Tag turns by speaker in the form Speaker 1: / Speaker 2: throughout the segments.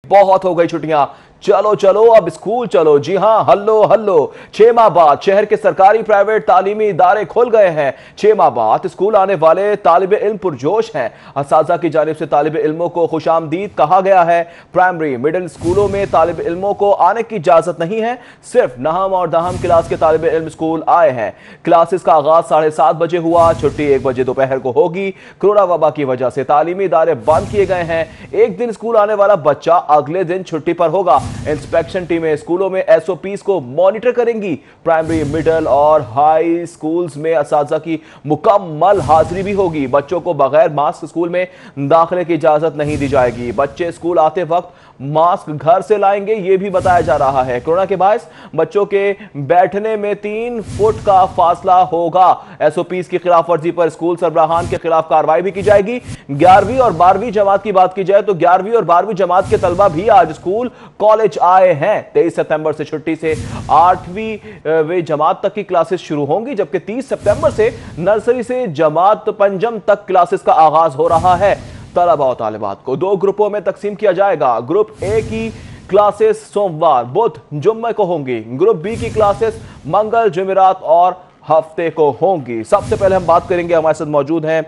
Speaker 1: बहुत हो गई छुट्टियां, चलो चलो अब स्कूल चलो। जी हां, हल्लो हल्लो। 6 माह बाद शहर के सरकारी प्राइवेट तालीमी इदारे खुल गए हैं। 6 माह बाद स्कूल आने वाले तालिब इल्म पुरजोश हैं। असातिज़ा की जानिब से तालिब इल्मों को खुशामदीद कहा गया है। प्राइमरी मिडिल स्कूलों में तालिब इल्मों को आने की इजाजत नहीं है, सिर्फ नहम और दहम क्लास के तालिब इल्म स्कूल आए हैं। क्लासेस का आगाज 7:30 बजे हुआ, छुट्टी 1 बजे दोपहर को होगी। कोरोना वबा की वजह से तालीमी इदारे बंद किए गए हैं। एक दिन स्कूल आने वाला बच्चा अगले दिन छुट्टी पर होगा। इंस्पेक्शन टीमें स्कूलों में एसओपीज को मॉनिटर करेंगी। प्राइमरी मिडिल और हाई स्कूल्स में असातिज़ा की मुकम्मल हाजिरी भी होगी। बच्चों को बगैर मास्क स्कूल में दाखिले की इजाजत नहीं दी जाएगी। बच्चे स्कूल आते वक्त मास्क घर से लाएंगे, यह भी बताया जा रहा है। कोरोना के बायस बच्चों के बैठने में 3 फुट का फासला होगा। एसओपीज की खिलाफ वर्जी पर स्कूल सरबराहान के खिलाफ कार्रवाई भी की जाएगी। 11वीं और 12वीं जमात की बात की जाए तो 11वीं और 12वीं जमात के तलबा भी आज स्कूल कॉलेज आए हैं। 23 सितंबर से छुट्टी से 8वीं जमात तक की क्लासेस शुरू होंगी, जबकि 30 सितंबर से नर्सरी से जमात पंजम तक क्लासेस का आगाज हो रहा है। तलबा और तालिबात को 2 ग्रुपों में तकसीम किया जाएगा। ग्रुप ए की क्लासेस सोमवार, बुध, जुम्मे को होंगी। ग्रुप बी की क्लासेस मंगल, जुमेरात और हफ्ते को होंगी। सबसे पहले हम बात करेंगे, हमारे साथ मौजूद हैं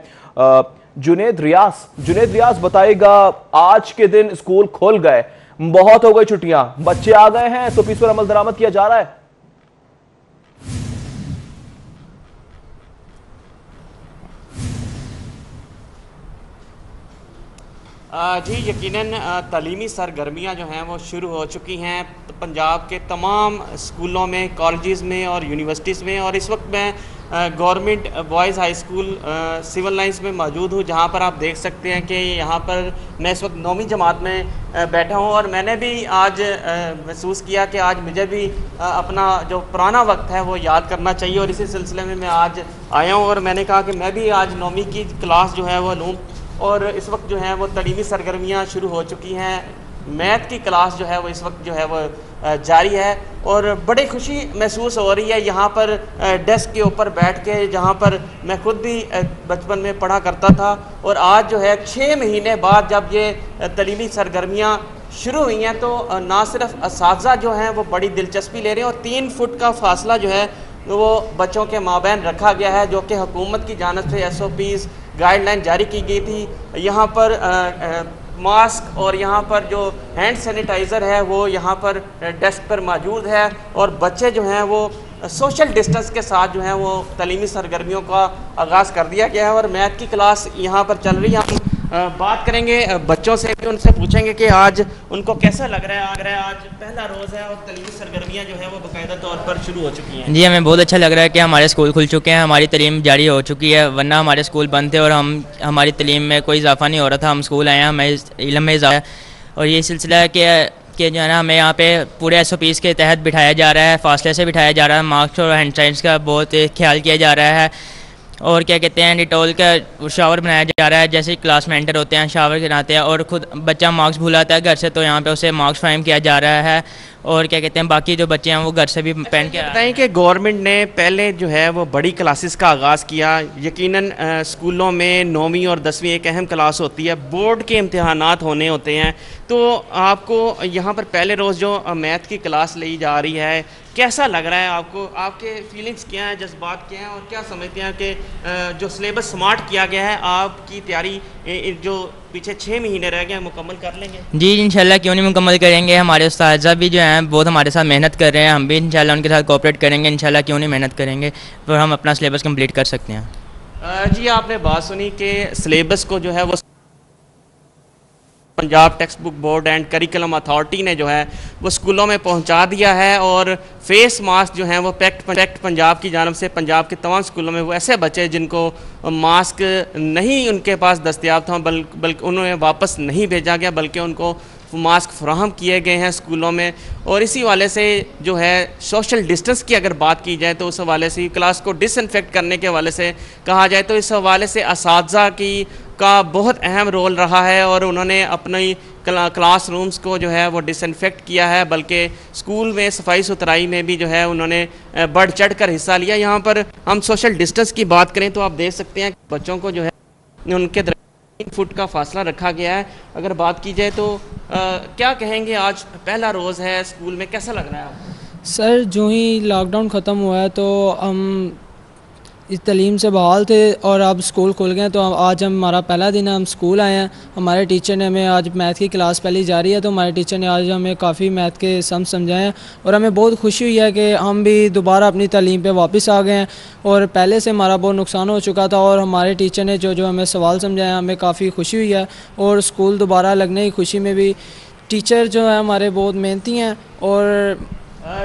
Speaker 1: जुनेद रियाज। जुनेद रियाज बताइएगा, आज के दिन स्कूल खोल गए, बहुत हो गई छुट्टियां, बच्चे आ गए हैं, तो इस पर अमल दरामद किया जा रहा है?
Speaker 2: जी यकीनन तालीमी सरगर्मियाँ जो हैं वो शुरू हो चुकी हैं पंजाब के तमाम स्कूलों में, कॉलेजेस में और यूनिवर्सिटीज़ में। और इस वक्त मैं government boys high school Civil Lines में मौजूद हूँ, जहाँ पर आप देख सकते हैं कि यहाँ पर मैं इस वक्त 9वीं जमात में बैठा हूँ। और मैंने भी आज महसूस किया कि आज मुझे भी अपना जो पुराना वक्त है वो याद करना चाहिए, और इसी सिलसिले में मैं आज आया हूँ। और मैंने कहा कि मैं भी आज 9वीं की क्लास जो है वो लूँ। और इस वक्त जो है वो तालीमी सरगर्मियाँ शुरू हो चुकी हैं। मैथ की क्लास जो है वो इस वक्त जो है वो जारी है, और बड़ी खुशी महसूस हो रही है यहाँ पर डेस्क के ऊपर बैठ के, जहाँ पर मैं खुद भी बचपन में पढ़ा करता था। और आज जो है 6 महीने बाद जब ये तालीमी सरगर्मियाँ शुरू हुई हैं, तो ना सिर्फ असातिज़ा जो हैं वो बड़ी दिलचस्पी ले रहे हैं, और 3 फुट का फासला जो है वो बच्चों के माबैन रखा गया है, जो कि हुकूमत की जानिब से एसओपीज़ गाइडलाइन जारी की गई थी। यहाँ पर मास्क और यहाँ पर जो हैंड सैनिटाइज़र है वो यहाँ पर डेस्क पर मौजूद है, और बच्चे जो हैं वो सोशल डिस्टेंस के साथ जो है वो तालीमी सरगर्मियों का आगाज़ कर दिया गया है। और मैथ की क्लास यहाँ पर चल रही है। हम बात करेंगे बच्चों से भी, उनसे पूछेंगे कि आज उनको कैसा लग रहा है। आज पहला रोज़ है और तालीमी सरगर्मियाँ जो है वो बाकायदा तौर पर शुरू हो चुकी हैं।
Speaker 3: जी, हमें बहुत अच्छा लग रहा है कि हमारे स्कूल खुल चुके हैं, हमारी तालीम जारी हो चुकी है, वरना हमारे स्कूल बंद थे और हमारी तालीम में कोई इजाफा नहीं हो रहा था। हम स्कूल आए हैं, हमें इल्म में इजाफा है, और ये सिलसिला है कि जो है ना, हमें यहाँ पे पूरे एसओपीज़ के तहत बिठाया जा रहा है, फासले से बिठाया जा रहा है, मास्क और हैंड सैनिटाइजर का बहुत ख्याल किया जा रहा है, और क्या कहते हैं, डिटॉल का शावर बनाया जा रहा है। जैसे क्लास में एंटर होते हैं शावर कराते हैं, और ख़ुद बच्चा मास्क भूलाता है घर से, तो यहाँ पे उसे मास्क फ्राहम किया जा रहा है। और क्या कहते हैं, बाकी जो बच्चे हैं वो घर से भी पहन के
Speaker 2: बताएं कि गवर्नमेंट ने पहले जो है वो बड़ी क्लासेस का आगाज़ किया। यकीनन स्कूलों में 9वीं और 10वीं एक अहम क्लास होती है, बोर्ड के इम्तिहानात होने होते हैं, तो आपको यहाँ पर पहले रोज़ जो मैथ की क्लास ली जा रही है, कैसा लग रहा है आपको? आपके फीलिंग्स क्या हैं, जज्बात क्या हैं, और क्या समझते हैं कि जो सिलेबस स्मार्ट किया गया है, आपकी तैयारी जो पीछे 6 महीने रह गए मुकम्मल कर लेंगे?
Speaker 3: जी इंशाल्लाह, क्यों नहीं मुकम्मल करेंगे। हमारे उस्ताद भी जो हैं बहुत हमारे साथ मेहनत कर रहे हैं, हम भी इंशाल्लाह उनके साथ कोऑपरेट करेंगे। इंशाल्लाह क्यों नहीं मेहनत करेंगे, तो हम अपना सिलेबस कंप्लीट कर सकते हैं।
Speaker 2: जी, आपने बात सुनी कि सिलेबस को जो है वो Punjab text book board and curriculum authority ने जो है वो स्कूलों में पहुंचा दिया है, और फेस मास्क जो हैं वो पैक्ट पंजाब की जानब से पंजाब के तमाम स्कूलों में वो ऐसे बच्चे जिनको मास्क नहीं उनके पास दस्तयाब था, बल्कि उन्हें वापस नहीं भेजा गया, बल्कि उनको मास्क फराहम किए गए हैं स्कूलों में। और इसी वाले से जो है सोशल डिस्टेंस की अगर बात की जाए तो उस हवाले से क्लास को डिसइंफेक्ट करने के हवाले से कहा जाए तो इस हवाले से असातिज़ा का बहुत अहम रोल रहा है, और उन्होंने अपनी क्लासरूम्स को जो है वो डिसइंफेक्ट किया है, बल्कि स्कूल में सफाई सुथराई में भी जो है उन्होंने बढ़ चढ़ कर हिस्सा लिया। यहाँ पर हम सोशल डिस्टेंस की बात करें तो आप देख सकते हैं बच्चों को जो है उनके 3 फुट का फासला रखा गया है। अगर बात की जाए तो क्या कहेंगे, आज पहला रोज़ है स्कूल में, कैसा लग रहा है आपको?
Speaker 4: सर जो ही लॉकडाउन ख़त्म हुआ है तो हम इस तालीम से बहाल थे और अब स्कूल खुल गए, तो आज हमारा पहला दिन है, हम स्कूल आए हैं। हमारे टीचर ने हमें आज मैथ की क्लास पहली जा रही है, तो हमारे टीचर ने आज हमें काफ़ी मैथ के सम समझाए हैं और हमें बहुत खुशी हुई है कि हम भी दोबारा अपनी तालीम पे वापस आ गए हैं। और पहले से हमारा बहुत नुकसान हो चुका था और हमारे टीचर ने जो हमें सवाल समझाए, हमें काफ़ी खुशी हुई है। और स्कूल दोबारा लगने की खुशी में भी टीचर जो है हमारे बहुत मेहनती हैं। और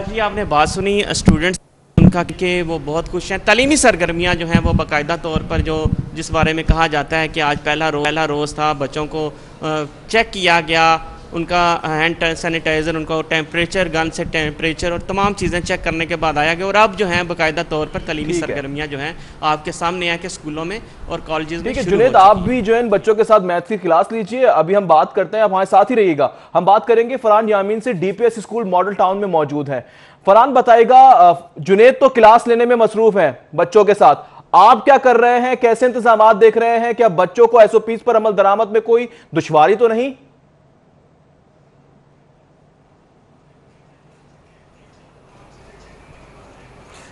Speaker 2: जी आपने बात सुनी स्टूडेंट्स उनका कि वो बहुत खुश हैं। तालीमी सरगर्मियाँ जो हैं वो बाकायदा तौर पर जिस बारे में कहा जाता है कि आज पहला रोज़ था, बच्चों को चेक किया गया, उनका हैंड सैनिटाइज़र, उनका टेम्परेचर, गन से टेम्परेचर और तमाम चीज़ें चेक करने के बाद आया गया। और अब जो हैं बाकायदा तौर पर तालीमी सरगर्मियाँ जो हैं आपके सामने हैं कि स्कूलों में और कॉलेजेस में।
Speaker 1: जुनैद, आप भी जो है इन बच्चों के साथ मैथ्स की क्लास लीजिए। अभी हम बात करते हैं, आप हमारे साथ ही रहिएगा। हम बात करेंगे फरहान यामीन से, डीपीएस स्कूल मॉडल टाउन में मौजूद है। फरहान बताएगा, जुनैद तो क्लास लेने में मसरूफ है बच्चों के साथ, आप क्या कर रहे हैं, कैसे इंतजाम देख रहे हैं? क्या बच्चों को एसओपीज पर अमल दरामद में कोई दुश्वारी तो नहीं?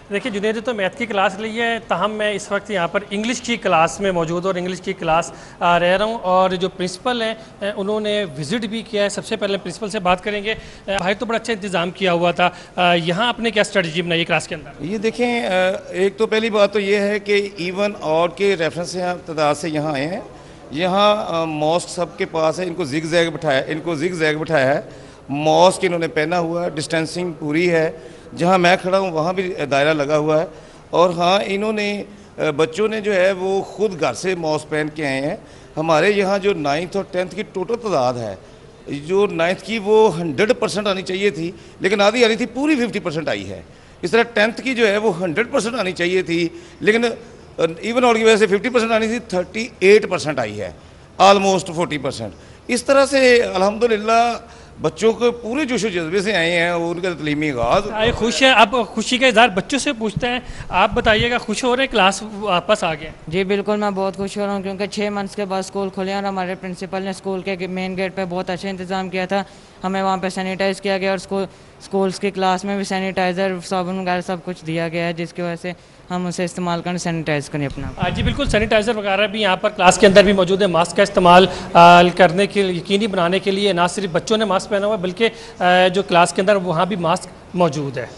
Speaker 5: देखिए जुनैद तो मैथ की क्लास ली है, ताहम मैं इस वक्त यहाँ पर इंग्लिश की क्लास में मौजूद और इंग्लिश की क्लास रह रहा हूँ। और जो प्रिंसिपल हैं उन्होंने विज़िट भी किया है। सबसे पहले प्रिंसिपल से बात करेंगे। भाई तो बड़ा अच्छा इंतज़ाम किया हुआ था, यहाँ आपने क्या स्ट्रेटजी बनाई क्लास के अंदर?
Speaker 6: ये देखें, एक तो पहली बात तो ये है कि इवन और के रेफरेंस से तादाद से यहाँ आए हैं। यहाँ मॉस्क सबके पास है, इनको जिग जैग बिठाया है। मॉस्क इन्होंने पहना हुआ है, डिस्टेंसिंग पूरी है। जहाँ मैं खड़ा हूँ वहाँ भी दायरा लगा हुआ है। और हाँ, इन्होंने बच्चों ने जो है वो ख़ुद घर से मॉस्क पहन के आए हैं। हमारे यहाँ जो 9th और 10th की टोटल तादाद है, जो 9th की वो 100% आनी चाहिए थी, लेकिन आधी आनी थी, पूरी 50% आई है। इस तरह 10th की जो है वो 100% आनी चाहिए थी, लेकिन इवन और की वजह से 50% आनी थी, 38% आई है, ऑलमोस्ट 40%। इस तरह से अल्हम्दुलिल्लाह बच्चों को पूरे जोशो जज्बे से आए हैं और उनका तलीमी आगाज़
Speaker 5: आए खुश है। अब खुशी का इज़हार बच्चों से पूछते हैं, आप बताइएगा, खुश हो रहे हैं क्लास वापस आ गए?
Speaker 7: जी बिल्कुल, मैं बहुत खुश हो रहा हूँ क्योंकि 6 मंथ्स के बाद स्कूल खुले और हमारे प्रिंसिपल ने स्कूल के मेन गेट पे बहुत अच्छा इंतज़ाम किया था। हमें वहाँ पे सैनिटाइज़ किया गया और स्कूल्स की क्लास में भी सैनिटाइज़र, साबुन वगैरह सब कुछ दिया गया है, जिसकी वजह से हम उसे इस्तेमाल करें, सैनिटाइज़ करें अपना।
Speaker 5: जी बिल्कुल, सैनिटाइज़र वगैरह भी यहाँ पर क्लास के अंदर भी मौजूद है। मास्क का इस्तेमाल करने के यकीनी बनाने के लिए ना सिर्फ बच्चों ने मास्क पहना हुआ है, बल्कि जो क्लास के अंदर वहाँ भी मास्क मौजूद है।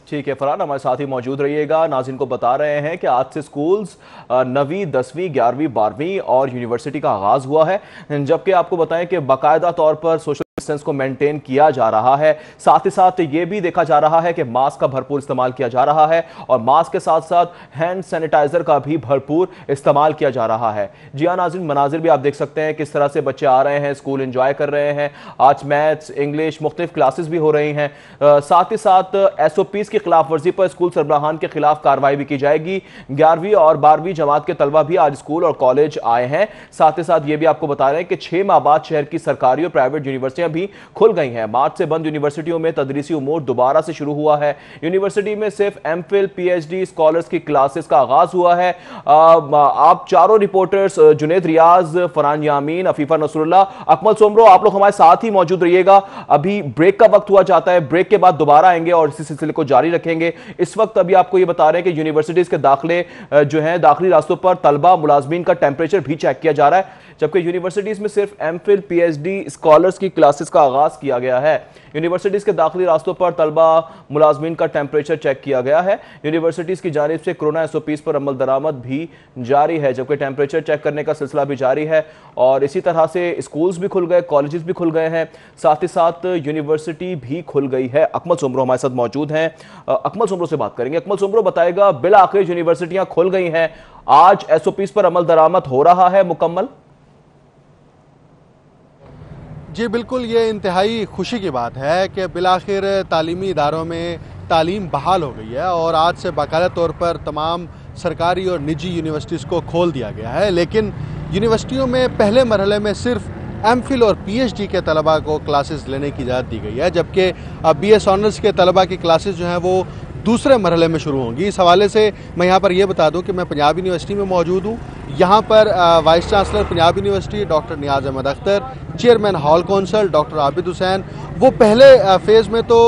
Speaker 1: ठीक है फरहान, हमारे साथ ही मौजूद रहिएगा। नाज़रीन को बता रहे हैं कि आज से स्कूल्स 9वीं, 10वीं, 11वीं, 12वीं और यूनिवर्सिटी का आगाज़ हुआ है, जबकि आपको बताएं कि बाकायदा तौर पर सोशल डिस्टेंस को मेंटेन किया जा रहा है। साथ ही साथ ये भी देखा जा रहा है कि मास्क का भरपूर इस्तेमाल किया जा रहा है और मास्क के साथ साथ हैंड सैनिटाइजर का भी भरपूर इस्तेमाल किया जा रहा है। जी हाँ नाज़रीन, मनाजिर भी आप देख सकते हैं किस तरह से बच्चे आ रहे हैं, स्कूल एंजॉय कर रहे हैं। आज मैथ्स, इंग्लिश, मुख्तलिफ क्लासेस भी हो रही हैं। साथ ही साथ SOPs की खिलाफ वर्जी पर स्कूल सरबराहान के खिलाफ कार्रवाई भी की जाएगी। 11वीं और 12वीं जमात के तलबा भी आज स्कूल और कॉलेज आए हैं। साथ ही साथ ये भी आपको बता रहे हैं कि 6 माह बाद शहर की सरकारी और प्राइवेट यूनिवर्सिटियां भी खुल गई हैं। मार्च से बंद यूनिवर्सिटियों में तदरीसी उमूर दोबारा से शुरू हुआ है। यूनिवर्सिटी में सिर्फ MPhil, PhD स्कॉलर्स की क्लासेस का आगाज हुआ है। आप चारों रिपोर्टर्स जुनैद रियाज, फरहान यामीन, अफीफा नसरुल्लाह, अकमल सोमरो, आप लोग हमारे साथ ही मौजूद रहिएगा। अभी ब्रेक का वक्त हुआ जाता है, ब्रेक के बाद दोबारा आएंगे और इसी सिलसिले को जारी रखेंगे। इस वक्त अभी आपको ये बता रहे हैं कि यूनिवर्सिटीज के दाखिले जो है दाखिली रास्तों पर तलबा मुलाजमीन का टेम्परेचर भी चेक किया जा रहा है, जबकि यूनिवर्सिटीज में सिर्फ MPhil, PhD स्कॉलर्स की क्लासेस का आगाज किया गया है। यूनिवर्सिटीज के दाखिली रास्तों पर तलबा मुलाजमीन का टेम्परेचर चेक किया गया है। यूनिवर्सिटीज की जानिब से कोरोना SOPs पर अमल दरामद भी जारी है, जबकि टेम्परेचर चेक करने का सिलसिला भी जारी है। और इसी तरह से स्कूल्स भी खुल गए, कॉलेजेस भी खुल गए हैं, साथ ही साथ यूनिवर्सिटी भी खुल गई है। अकमल सोमरो हमारे साथ मौजूद हैं, अकमल सोमरो से बात करेंगे। अकमल सोमरो बताएगा, बिल आखिर यूनिवर्सिटियां खुल गई हैं, आज SOPs पर अमल दरामद हो रहा है मुकम्मल?
Speaker 8: जी बिल्कुल, ये इंतहाई खुशी की बात है कि बिलाखिर तालीमी इदारों में तालीम बहाल हो गई है और आज से बाकायदा तौर पर तमाम सरकारी और निजी यूनिवर्सिटीज़ को खोल दिया गया है। लेकिन यूनिवर्सिटियों में पहले मरहले में सिर्फ MPhil और PhD के तलबा को क्लासेस लेने की इजाज़त दी गई है, जबकि अब BS ऑनर्स के तलबा की क्लासेस जो हैं वो दूसरे मरहले में शुरू होंगी। इस हवाले से मैं यहाँ पर यह बता दूँ कि मैं पंजाब यूनिवर्सिटी में मौजूद हूँ। यहाँ पर vice chancellor Punjab university doctor Niaz Ahmed Akhtar, chairman hall council doctor Abid Hussain, वो पहले फेज़ में तो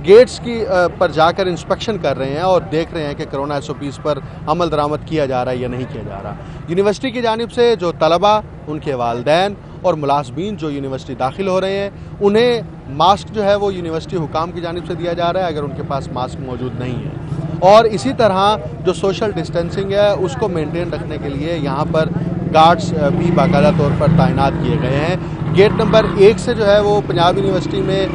Speaker 8: गेट्स की पर जाकर इंस्पेक्शन कर रहे हैं और देख रहे हैं कि कोरोना SOPs पर अमल दरामद किया जा रहा है या नहीं किया जा रहा। यूनिवर्सिटी की जानिब से जो तलबा, उनके वालिदैन और मुलाजमीन जो यूनिवर्सिटी दाखिल हो रहे हैं, उन्हें मास्क जो है वो यूनिवर्सिटी हुकाम की जानिब से दिया जा रहा है अगर उनके पास मास्क मौजूद नहीं है। और इसी तरह जो सोशल डिस्टेंसिंग है उसको मेंटेन रखने के लिए यहाँ पर गार्ड्स भी बाकायदा तौर पर तैनात किए गए हैं। गेट नंबर 1 से जो है वो पंजाब यूनिवर्सिटी में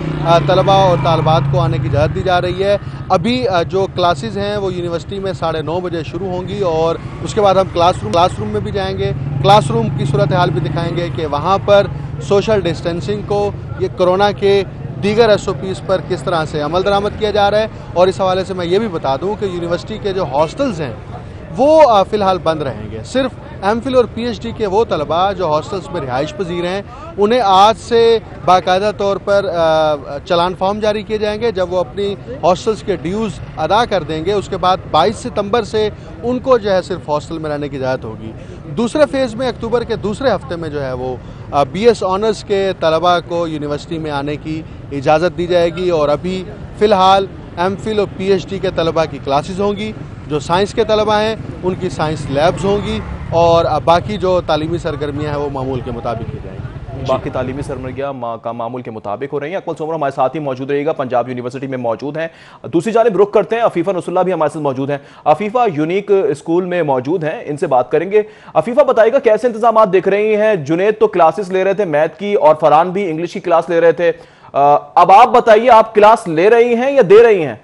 Speaker 8: तलबा और तालबात को आने की इजाज़त दी जा रही है। अभी जो क्लासेस हैं वो यूनिवर्सिटी में 9:30 बजे शुरू होंगी और उसके बाद हम क्लासरूम में भी जाएंगे। क्लासरूम की सूरत हाल भी दिखाएंगे कि वहाँ पर सोशल डिस्टेंसिंग को, ये कोरोना के दीगर SOPs पर किस तरह से अमल दरामद किया जा रहा है। और इस हवाले से मैं ये भी बता दूं कि यूनिवर्सिटी के जो हॉस्टल्स हैं वो फ़िलहाल बंद रहेंगे। सिर्फ MPhil और PhD के वो तलबा जो हॉस्टल्स में रिहाइश पजीर हैं, उन्हें आज से बाकायदा तौर पर चलान फॉर्म जारी किए जाएंगे। जब वो अपनी हॉस्टल्स के ड्यूज़ अदा कर देंगे उसके बाद 22 सितंबर से उनको जो है सिर्फ हॉस्टल में रहने की इजाज़त होगी। दूसरे फेज़ में अक्टूबर के दूसरे हफ्ते में जो है वो BS ऑनर्स के तलबा को यूनिवर्सिटी में आने की इजाज़त दी जाएगी। और अभी फ़िलहाल MPhil और PhD के तलबा की क्लासेस होंगी। जो साइंस के तलबा हैं उनकी साइंस लैब्स होंगी और बाकी जो तालीमी सरगर्मियाँ हैं वो मामूल के मुताबिक की जाएंगी।
Speaker 1: बाकी तालीमी सरगर्मियाँ का मामूल के मुताबिक हो रही हैं। अकमल सोमर हमारे साथ ही मौजूद रहेगा, पंजाब यूनिवर्सिटी में मौजूद हैं। दूसरी जानिब रुख करते हैं, अफीफ़ा नसरुल्लाह भी हमारे साथ मौजूद हैं। अफीफ़ा यूनिक स्कूल में मौजूद हैं, इनसे बात करेंगे। अफीफ़ा बताइएगा कैसे इंतजाम देख रही हैं? जुनेद तो क्लासेस ले रहे थे मैथ की और फरहान भी इंग्लिश की क्लास ले रहे थे। अब आप बताइए, आप क्लास ले रही हैं या दे रही हैं?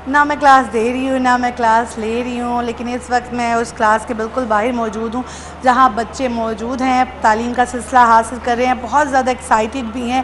Speaker 9: ना मैं क्लास दे रही हूँ ना मैं क्लास ले रही हूँ, लेकिन इस वक्त मैं उस क्लास के बिल्कुल बाहर मौजूद हूँ जहाँ बच्चे मौजूद हैं, तालीम का सिलसिला हासिल कर रहे हैं, बहुत ज़्यादा एक्साइटेड भी हैं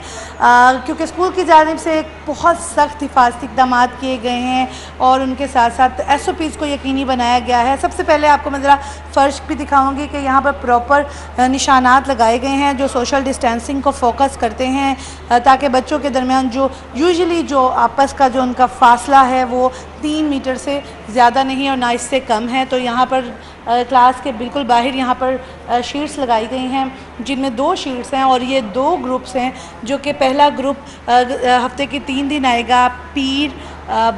Speaker 9: क्योंकि स्कूल की जानिब से बहुत सख्त हिफाजती इक़दाम किए गए हैं और उनके साथ साथ SOPs को यकीनी बनाया गया है। सबसे पहले आपको मैं ज़रा फ़र्श भी दिखाऊँगी कि यहाँ पर प्रॉपर निशानात लगाए गए हैं जो सोशल डिस्टेंसिंग को फोकस करते हैं ताकि बच्चों के दरमियान जो यूजुअली जो आपस का जो उनका फासला है वो 3 मीटर से ज़्यादा नहीं और ना इससे कम है। तो यहाँ पर क्लास के बिल्कुल बाहर यहाँ पर शीट्स लगाई गई हैं जिनमें 2 शीट्स हैं और ये 2 ग्रुप्स हैं जो कि पहला ग्रुप हफ्ते के 3 दिन आएगा, पीर,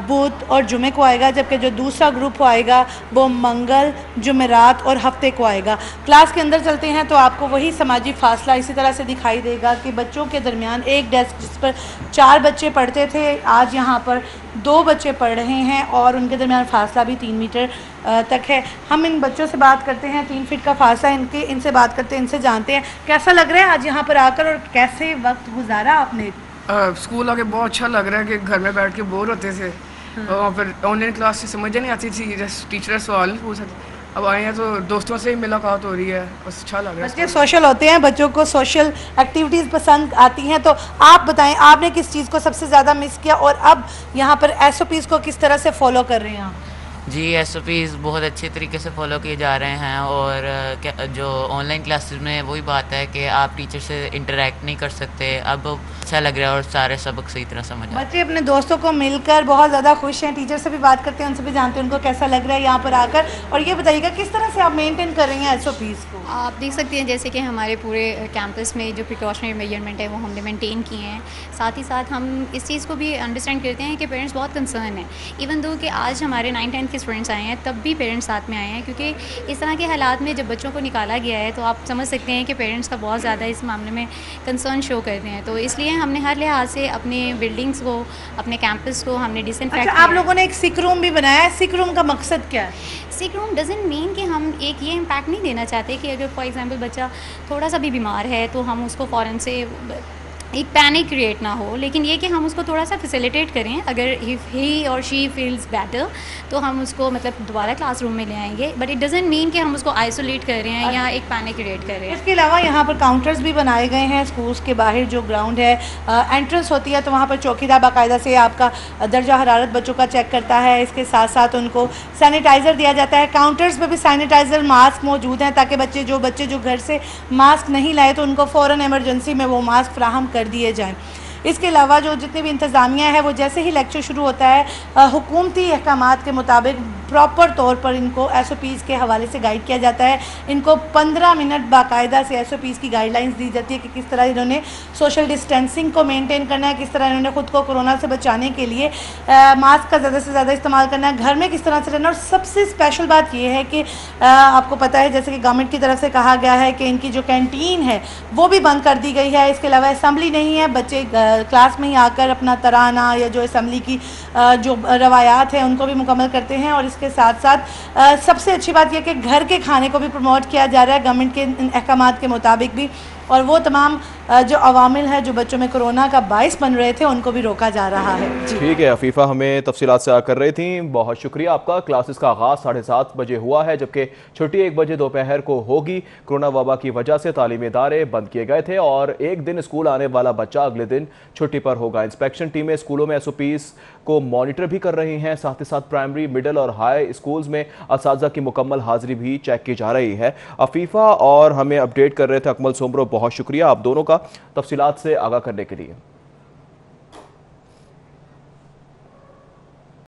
Speaker 9: बुध और जुमे को आएगा, जबकि जो दूसरा ग्रुप आएगा वो मंगल, जुमेरात और हफ्ते को आएगा। क्लास के अंदर चलते हैं तो आपको वही समाजी फासला इसी तरह से दिखाई देगा कि बच्चों के दरमियान एक डेस्क जिस पर 4 बच्चे पढ़ते थे आज यहाँ पर 2 बच्चे पढ़ रहे हैं और उनके दरमियान फासला भी 3 मीटर तक है। हम इन बच्चों से बात करते हैं, 3 फीट का फासला इनसे बात करते हैं, इनसे जानते हैं कैसा लग रहा है आज यहाँ पर आकर और कैसे वक्त गुजारा आपने?
Speaker 10: स्कूल आके बहुत अच्छा लग रहा है कि घर में बैठ के बोर होते थे और फिर ऑनलाइन क्लास से समझ नहीं आती थी, जैसे टीचर सवाल नहीं पूछ सकते, अब आए हैं तो दोस्तों से ही मुलाकात हो रही है, बस अच्छा लग रहा है।
Speaker 9: बच्चे सोशल होते हैं, बच्चों को सोशल एक्टिविटीज़ पसंद आती हैं। तो आप बताएं आपने किस चीज़ को सबसे ज़्यादा मिस किया और अब यहाँ पर SOPs को किस तरह से फॉलो कर रहे हैं?
Speaker 3: जी SOPs बहुत अच्छे तरीके से फॉलो किए जा रहे हैं और जो ऑनलाइन क्लासेस में वही बात है कि आप टीचर से इंटरेक्ट नहीं कर सकते, अब अच्छा लग रहा है और सारे सबक सही तरह समझ आ।
Speaker 9: बच्चे अपने दोस्तों को मिलकर बहुत ज़्यादा खुश हैं, टीचर से भी बात करते हैं, उनसे भी जानते हैं उनको कैसा लग रहा है यहाँ पर आकर। और ये बताइएगा किस तरह से आप मेंटेन कर रही हैं SOPs को?
Speaker 11: आप देख सकते हैं जैसे कि हमारे पूरे कैंपस में जो प्रिकॉशनरी मेजरमेंट है वो हमने मेंटेन किए हैं। साथ ही साथ हम इस चीज़ को भी अंडरस्टैंड करते हैं कि पेरेंट्स बहुत कंसर्न हैं, इवन दो कि आज हमारे 9th-10th के स्टूडेंट्स आए हैं तब भी पेरेंट्स साथ में आए हैं, क्योंकि इस तरह के हालात में जब बच्चों को निकाला गया है तो आप समझ सकते हैं कि पेरेंट्स का बहुत ज़्यादा इस मामले में कंसर्न शो करते हैं। तो इसलिए हमने हर लिहाज से अपने बिल्डिंग्स को, अपने कैंपस को हमने डिसइंफेक्ट।
Speaker 9: अच्छा, आप लोगों ने एक सिक रूम भी बनाया है, सिक रूम का मकसद क्या है?
Speaker 11: सिक रूम डजंट मीन कि हम एक ये इम्पैक्ट नहीं देना चाहते कि अगर फॉर एग्जांपल बच्चा थोड़ा सा भी बीमार है तो हम उसको फ़ौरन से एक पैनिक क्रिएट ना हो, लेकिन ये कि हम उसको थोड़ा सा फैसिलिटेट करें। अगर इफ़ ही और शी फील्स बेटर तो हम उसको मतलब दोबारा क्लासरूम में ले आएंगे, बट इट डजंट मीन कि हम उसको आइसोलेट कर रहे हैं या एक पैनिक क्रिएट कर रहे हैं।
Speaker 9: इसके अलावा यहाँ पर काउंटर्स भी बनाए गए हैं स्कूल्स के बाहर। जो ग्राउंड है, एंट्रेंस होती है तो वहाँ पर चौकीदार बाकायदा से आपका दर्जा हरारत बच्चों का चेक करता है। इसके साथ साथ उनको सैनिटाइज़र दिया जाता है। काउंटर्स पर भी सैनिटाइज़र, मास्क मौजूद हैं ताकि बच्चे जो घर से मास्क नहीं लाए तो उनको फ़ौरन एमरजेंसी में वो मास्क फ्राहम कर दिए जाएँ। इसके अलावा जो जितनी भी इंतज़ामिया है वो जैसे ही लेक्चर शुरू होता है हुकूमती अहकामात के मुताबिक प्रॉपर तौर पर इनको SOPs के हवाले से गाइड किया जाता है। इनको 15 मिनट बाकायदा से SOPs की गाइडलाइंस दी जाती है कि किस तरह इन्होंने सोशल डिस्टेंसिंग को मेंटेन करना है, किस तरह इन्होंने ख़ुद को कोरोना से बचाने के लिए मास्क का ज़्यादा से ज़्यादा इस्तेमाल करना है, घर में किस तरह से रहना। और सबसे स्पेशल बात यह है कि आपको पता है जैसे कि गवर्नमेंट की तरफ से कहा गया है कि इनकी जो कैंटीन है वो भी बंद कर दी गई है। इसके अलावा असम्बली नहीं है, बच्चे क्लास में ही आकर अपना तराना या जो असम्बली की जो रवायात हैं उनको भी मुकम्मल करते हैं। और इसके साथ साथ सबसे अच्छी बात यह कि घर के खाने को भी प्रमोट किया जा रहा है गवर्नमेंट के अहकामात के मुताबिक भी, और वो तमाम जो अवामिल है जो बच्चों में कोरोना का बाइस बन रहे थे उनको भी रोका जा रहा है।
Speaker 1: ठीक है अफीफ़ा, हमें तफसीलात से कर रही थी, बहुत शुक्रिया आपका। क्लासेस का आगाज़ 7:30 बजे हुआ है जबकि छुट्टी 1 बजे दोपहर को होगी। कोरोना वबा की वजह से तालीमी इदारे बंद किए गए थे और एक दिन स्कूल आने वाला बच्चा अगले दिन छुट्टी पर होगा। इंस्पेक्शन टीमें स्कूलों में SOPs को मॉनिटर भी कर रही हैं, साथ ही साथ प्राइमरी, मिडिल और हाई स्कूल्स में असातिज़ा की मुकम्मल हाजिरी भी चेक की जा रही है। अफीफ़ा और हमें अपडेट कर रहे थे अकमल सोमरो, बहुत शुक्रिया आप दोनों का तफसीलात से आगाह करने के लिए।